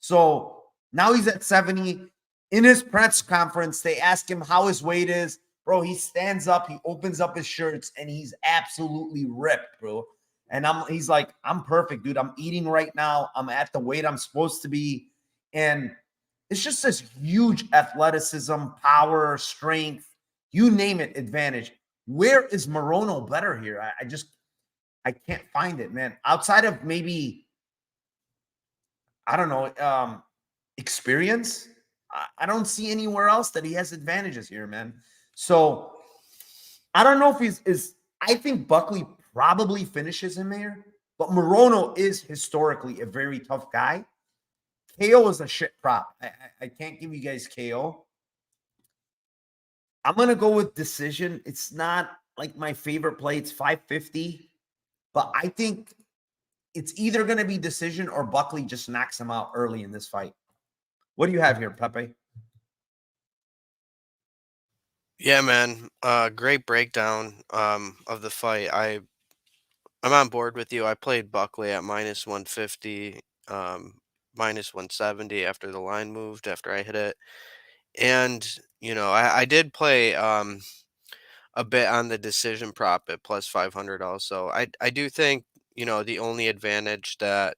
So now he's at 70. In his press conference, they ask him how his weight is. Bro, he stands up, he opens up his shirts, and he's absolutely ripped, bro. And he's like, I'm perfect, dude. I'm eating right now. I'm at the weight I'm supposed to be. And it's just this huge athleticism, power, strength, you name it, advantage. Where is Morono better here? I can't find it, man. Outside of maybe, I don't know, experience, I don't see anywhere else that he has advantages here, man. So I don't know if I think Buckley probably finishes him here, but Morono is historically a very tough guy. KO is a shit prop. I can't give you guys KO. I'm gonna go with decision. It's not like my favorite play. It's 550, but I think it's either gonna be decision or Buckley just knocks him out early in this fight. What do you have here, Pepe? Yeah, man. Great breakdown of the fight. I'm on board with you. I played Buckley at minus 150, minus 170 after the line moved after I hit it. And, I did play a bit on the decision prop at plus 500 also. I do think, the only advantage that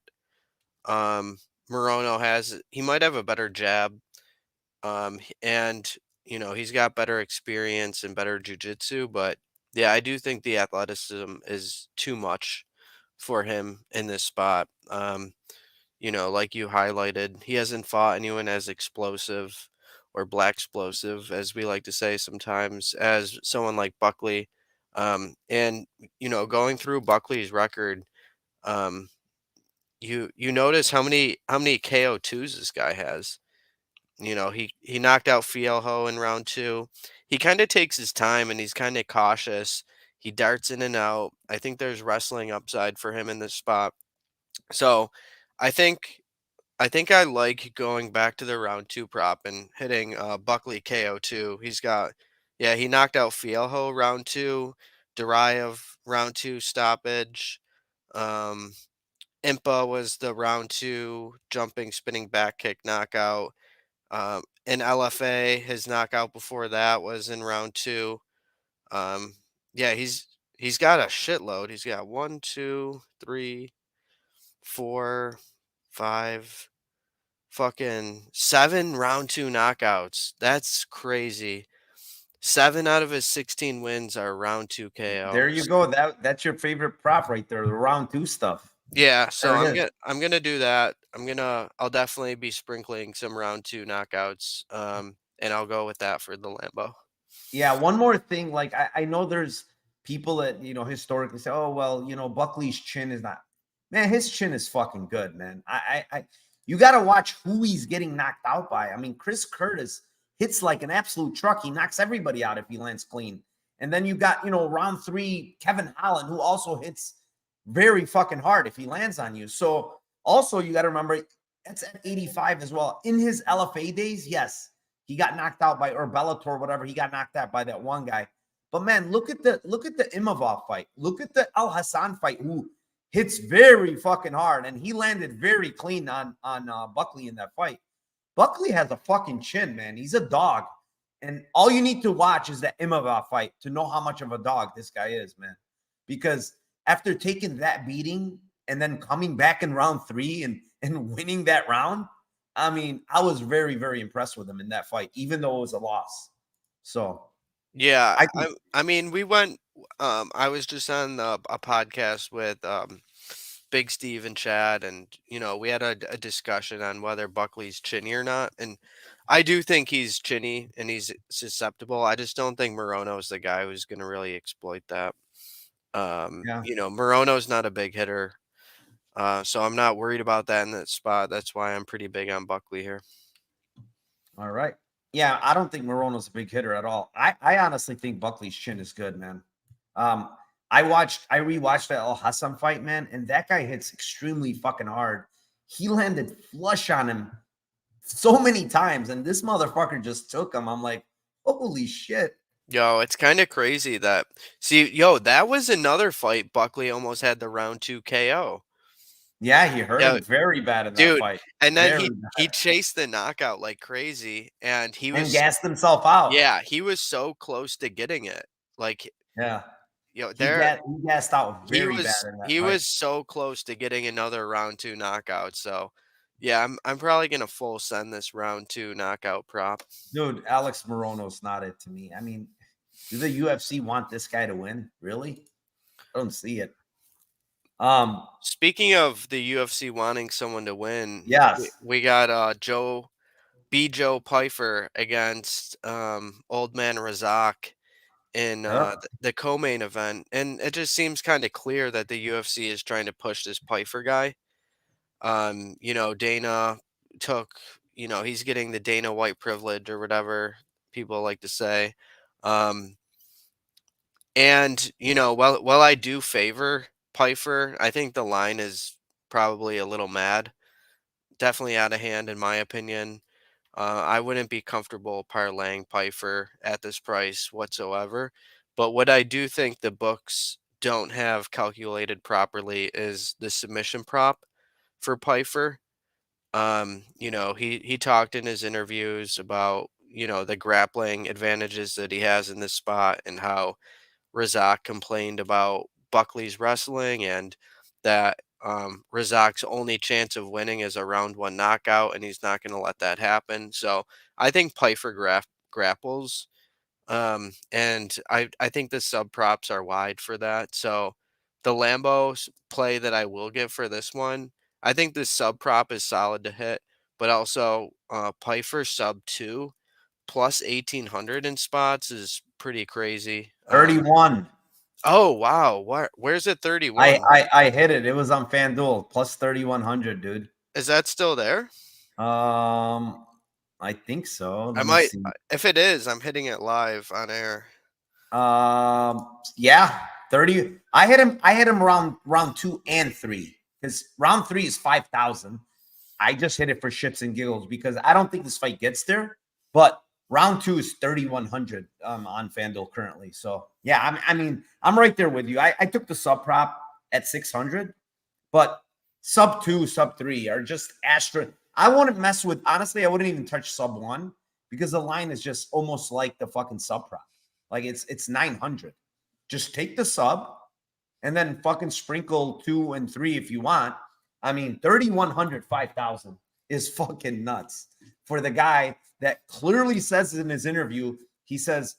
Morono has, he might have a better jab. And he's got better experience and better jujitsu, but yeah, I do think the athleticism is too much for him in this spot. Like you highlighted, he hasn't fought anyone as explosive or black explosive, as we like to say sometimes, as someone like Buckley. And going through Buckley's record, um, you notice how many KO2s this guy has. He knocked out Fialho in round 2. He kinda takes his time, and he's kinda cautious. He darts in and out. I think there's wrestling upside for him in this spot. So, I think I like going back to the round 2 prop and hitting, Buckley KO2. Yeah, he knocked out Fialho round 2, Duraev round 2 stoppage, um, Impa was the round 2 jumping, spinning back kick knockout. In LFA, his knockout before that was in round 2. Um, yeah, he's got a shitload. He's got one, 2, 3, 4, 5, fucking 7 round 2 knockouts. That's crazy. 7 out of his 16 wins are round 2 There you KOs. go. That's your favorite prop right there, the round 2 stuff. Yeah, so There it is. I'm gonna do that. I'll definitely be sprinkling some round 2 knockouts. And I'll go with that for the Lambo. Yeah, one more thing. Like I know there's people that historically say, "Oh well, Buckley's chin is not." Man, his chin is fucking good, man. You got to watch who he's getting knocked out by. I mean, Chris Curtis hits like an absolute truck. He knocks everybody out if he lands clean. And then you got round 3 Kevin Holland, who also hits very fucking hard if he lands on you. So also you got to remember that's at 85 as well. In his LFA days, yes, he got knocked out by or Bellator, whatever. He got knocked out by that one guy. But man, look at the Imavov fight. Look at the Al Hassan fight, who hits very fucking hard, and he landed very clean on Buckley in that fight. Buckley has a fucking chin, man. He's a dog, and all you need to watch is that Imavov fight to know how much of a dog this guy is, man. Because after taking that beating and then coming back in round 3 and winning that round, I mean, I was very, very impressed with him in that fight, even though it was a loss. So Yeah, I think, I mean, I was just on a podcast with Big Steve and Chad, and we had a discussion on whether Buckley's chinny or not, and I do think he's chinny and he's susceptible. I just don't think Morono's the guy who's going to really exploit that. yeah. Morono's not a big hitter, so I'm not worried about that in that spot. That's why I'm pretty big on Buckley here. All right. Yeah, I don't think Morono's a big hitter at all. I honestly think Buckley's chin is good, man. Um, I rewatched that Al Hassan fight, man, and that guy hits extremely fucking hard. He landed flush on him so many times, and this motherfucker just took him. I'm like, holy shit. Yo, it's kind of crazy that that was another fight Buckley almost had the round 2 KO. Yeah, he hurt Yeah, him very bad in that dude, fight. and then Very he bad. chased the knockout like crazy, and And gassed himself out. he was so close to getting it. Like, Yeah. there He gassed out very bad in that he fight. was so close to getting another round 2 knockout. So, yeah, I'm probably gonna full send this round 2 knockout prop. Dude, Alex Morono's not it to me. I mean, do the UFC want this guy to win? Really? I don't see it. Speaking of the UFC wanting someone to win, Yes. we got Joe Pfeiffer against Old Man Razak in Yep. the co-main event, and it just seems kind of clear that the UFC is trying to push this Pfeiffer guy. Dana took, he's getting the Dana White privilege or whatever people like to say. Um, and while I do favor Pfeiffer, I think the line is probably a little mad, definitely out of hand in my opinion. I wouldn't be comfortable parlaying Pfeiffer at this price whatsoever. But what I do think the books don't have calculated properly is the submission prop for Pfeiffer. He talked in his interviews about, the grappling advantages that he has in this spot and how Razak complained about Buckley's wrestling and that Razak's only chance of winning is a round one knockout, and he's not going to let that happen. So I think Pfeiffer grapples, and I think the sub props are wide for that. So the play that I will get for this one, I think the sub prop is solid to hit, but also Pfeiffer sub 2 plus 1800 in spots is pretty crazy. 31. Oh, wow. Where's it I 31? I I hit it. It was on FanDuel plus 3,100, dude. Is that still there? I think so. I Let me might see. if it is, I'm hitting it live on air. Yeah, 30. I hit him round 2 and 3 because round 3 is 5,000. I just hit it for shits and giggles because I don't think this fight gets there. But round 2 is 3,100 on FanDuel currently. So yeah, I'm right there with you. I took the sub prop at 600, but sub 2, sub 3 are just I wouldn't mess with, honestly, I wouldn't even touch sub 1 because the line is just almost like the fucking sub prop. Like it's 900. Just take the sub and then fucking sprinkle 2 and 3 if you want. 3,100, 5,000 is fucking nuts for the guy that clearly says in his interview, he says,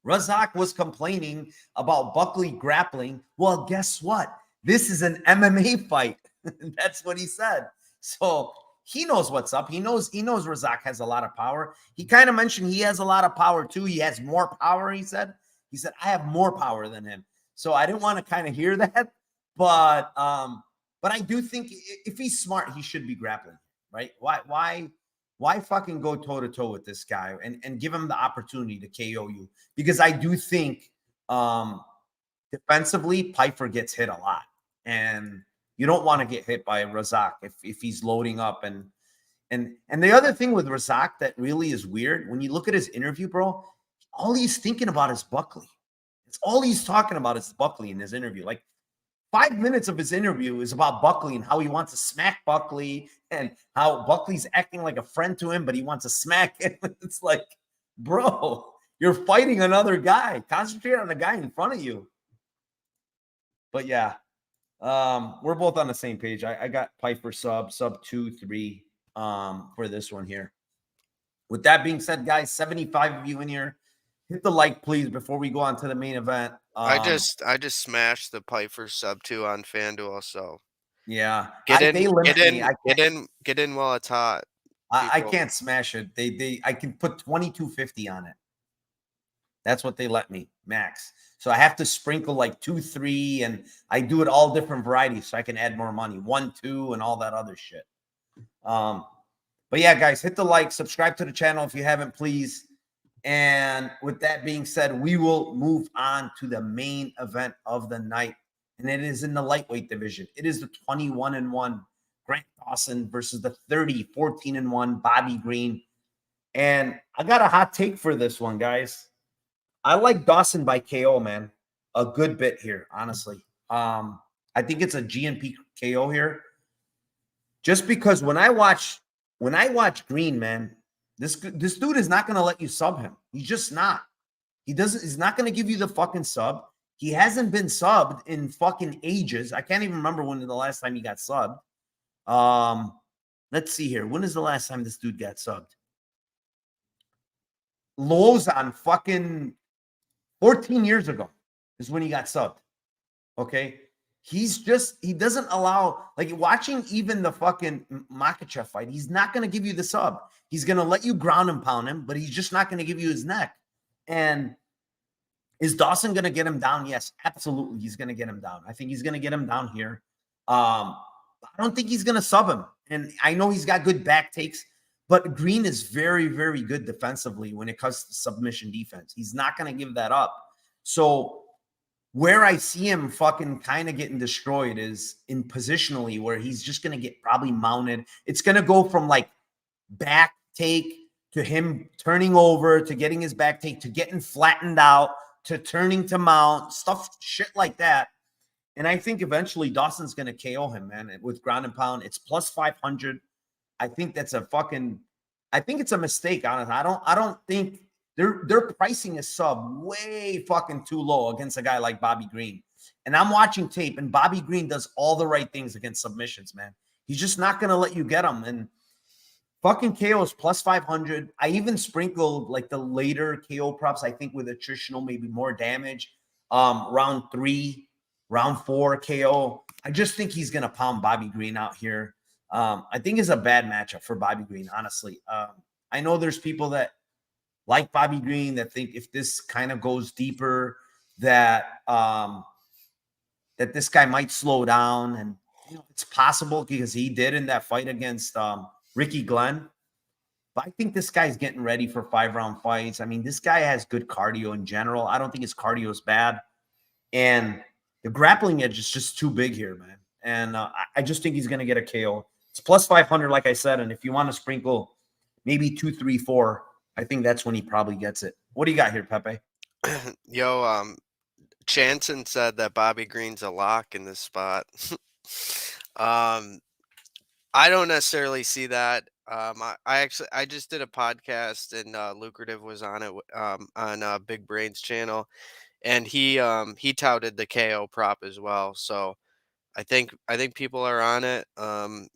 Razak was complaining about Buckley grappling. Well, guess what? This is an MMA fight. That's what he said. So he knows what's up. He knows Razak has a lot of power. He kind of mentioned he has a lot of power too. He has more power, he said. He said, I have more power than him. So I didn't want to kind of hear that. But I do think if he's smart, he should be grappling, right? Why fucking go toe-to-toe with this guy and give him the opportunity to KO you? Because I do think defensively, Pfeiffer gets hit a lot. And you don't want to get hit by Razak if he's loading up. And the other thing with Razak that really is weird, when you look at his interview, bro, all he's thinking about is Buckley. It's all he's talking about is Buckley in his interview. Like 5 minutes of his interview is about Buckley and how he wants to smack Buckley and how Buckley's acting like a friend to him, but he wants to smack him. It's like, bro, you're fighting another guy. Concentrate on the guy in front of you. But yeah, we're both on the same page. I got Pfeiffer sub 2, 3 for this one here. With that being said, guys, 75 of you in here, hit the like, please, before we go on to the main event. I just smashed the Pfeiffer sub 2 on FanDuel, so Yeah, they limit me. Get in while it's hot. I can't smash it. I can put 2250 on it. That's what they let me max. So I have to sprinkle like 2, 3, and I do it all different varieties so I can add more money. 1, 2, and all that other shit. But yeah, guys, hit the like, subscribe to the channel if you haven't, please. And with that being said, we will move on to the main event of the night. And it is in the lightweight division. It is the 21-1 Grant Dawson versus the 14-1 Bobby Green. And I got a hot take for this one, guys. I like Dawson by KO, man. A good bit here, honestly. I think it's a GNP KO here. Just because when I watch Green, man, this dude is not going to let you sub him. He's just not. He's not going to give you the fucking sub. He hasn't been subbed in fucking ages. I can't even remember when the last time he got subbed. Let's see here. When is the last time this dude got subbed? Lozon fucking 14 years ago is when he got subbed. Okay. He doesn't allow, like watching even the fucking Makhachev fight, he's not going to give you the sub. He's going to let you ground and pound him, but he's just not going to give you his neck. And is Dawson going to get him down? Yes, absolutely. He's going to get him down. I think he's going to get him down here. But I don't think he's going to sub him. And I know he's got good back takes, but Green is very, very good defensively when it comes to submission defense. He's not going to give that up. So where I see him fucking kind of getting destroyed is in positionally, where he's just going to get probably mounted. It's going to go from like back take to him turning over to getting his back take to getting flattened out to turning to mount, shit like that. And I think eventually Dawson's going to KO him, man, with ground and pound. It's plus 500. I think that's I think it's a mistake, honestly. I don't think their pricing is sub way fucking too low against a guy like Bobby Green. And I'm watching tape, and Bobby Green does all the right things against submissions, man. He's just not going to let you get him. And fucking KO is plus 500. I even sprinkled like the later KO props, I think with attritional, maybe more damage. Round 3, round 4 KO. I just think he's going to pound Bobby Green out here. I think it's a bad matchup for Bobby Green, honestly. I know there's people that like Bobby Green that think if this kind of goes deeper, that that this guy might slow down. And you know, it's possible because he did in that fight against Ricky Glenn. But I think this guy's getting ready for 5-round fights. I mean, this guy has good cardio in general. I don't think his cardio is bad. And the grappling edge is just too big here, man. And I just think he's going to get a KO. It's plus 500, like I said. And if you want to sprinkle maybe 2, 3, 4, I think that's when he probably gets it. What do you got here, Pepe? Yo, Chanson said that Bobby Green's a lock in this spot. um, I don't necessarily see that. I just did a podcast and Lucrative was on it on Big Brain's channel, and he touted the KO prop as well. So I think people are on it. I'm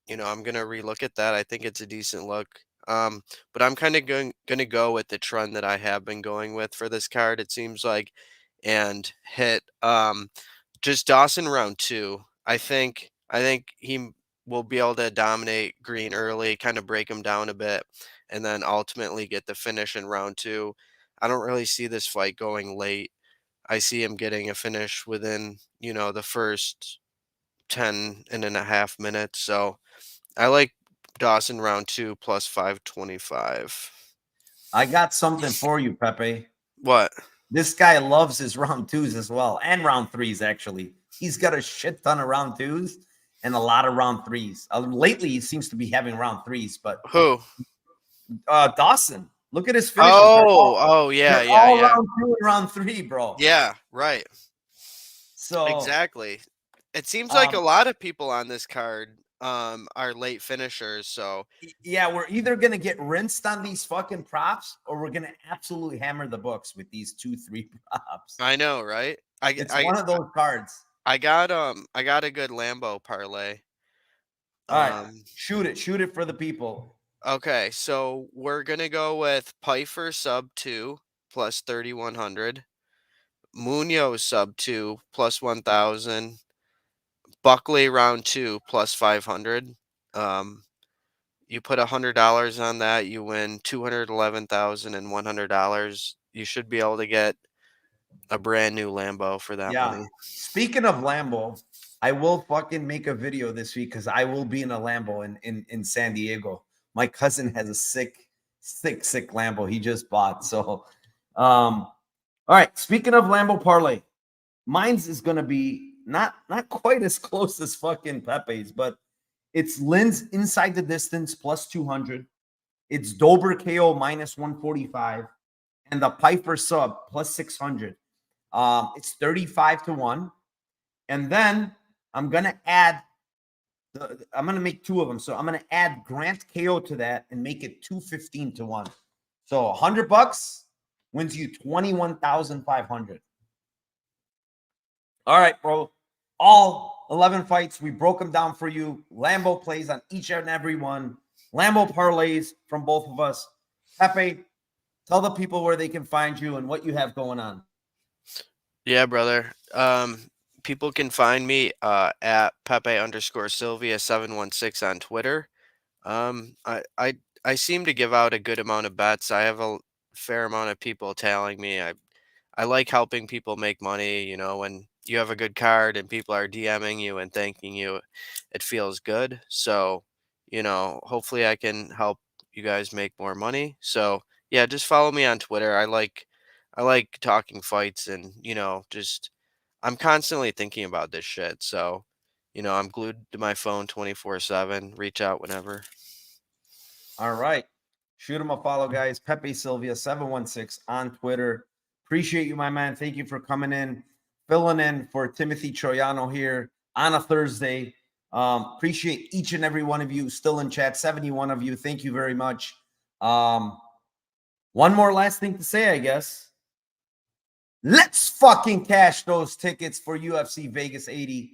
gonna relook at that. I think it's a decent look. But I'm kind of gonna go with the trend that I have been going with for this card. It seems like, and hit just Dawson round 2. I think he will be able to dominate Green early, kind of break him down a bit, and then ultimately get the finish in round 2. I don't really see this fight going late. I see him getting a finish within, the first 10 and a half minutes. So I like Dawson round 2 plus 525. I got something for you, Pepe. What? This guy loves his round 2s as well, and round 3s, actually. He's got a shit ton of round 2s and a lot of round 3s. Lately, he seems to be having round 3s, but Who? Dawson. Look at his finishes. Yeah, they're yeah, all yeah. round 2 and round 3, bro. Yeah, right. So Exactly. It seems like a um, lot of people on this card are late finishers, so yeah, we're either gonna get rinsed on these fucking props, or we're gonna absolutely hammer the books with these 2, 3 props. I know, right? I It's I one of those cards. I got a good Lambo parlay. All right, Um shoot it for the people. okay, so we're gonna go with Pfeiffer sub 2 plus 3,100, Munoz sub 2 plus 1,000, Buckley round 2 plus 500. You put $100 on that, you win $211,100. You should be able to get a brand new Lambo for that Yeah. money. Speaking of Lambo, I will fucking make a video this week because I will be in a Lambo in San Diego. My cousin has a sick Lambo he just bought. So all right. Speaking of Lambo parlay, mine's is gonna be not quite as close as fucking Pepe's, but it's Lynn's inside the distance plus 200. It's Dober KO minus 145, and the Piper sub plus 600. It's 35 to 1. And then I'm gonna I'm gonna make 2 of them. So I'm gonna add Grant KO to that and make it 215 to 1. So $100 wins you 21,500. All right, bro. All 11 fights, we broke them down for you. Lambo plays on each and every one. Lambo parlays from both of us. Pepe, tell the people where they can find you and what you have going on. Yeah, brother. People can find me at Pepe_Sylvia716 on Twitter. I seem to give out a good amount of bets. I have a fair amount of people tailing me. I like helping people make money, when you have a good card and people are DMing you and thanking you, it feels good. So, hopefully I can help you guys make more money. So, yeah, just follow me on Twitter. I like talking fights and, just I'm constantly thinking about this shit. So, I'm glued to my phone 24/7. Reach out whenever. All right. Shoot him a follow, guys. Pepe Sylvia 716 on Twitter. Appreciate you, my man. Thank you for coming in, filling in for Timothy Troiano here on a Thursday. Appreciate each and every one of you still in chat. 71 of you. Thank you very much. One more last thing to say, I guess. Let's fucking cash those tickets for UFC Vegas 80.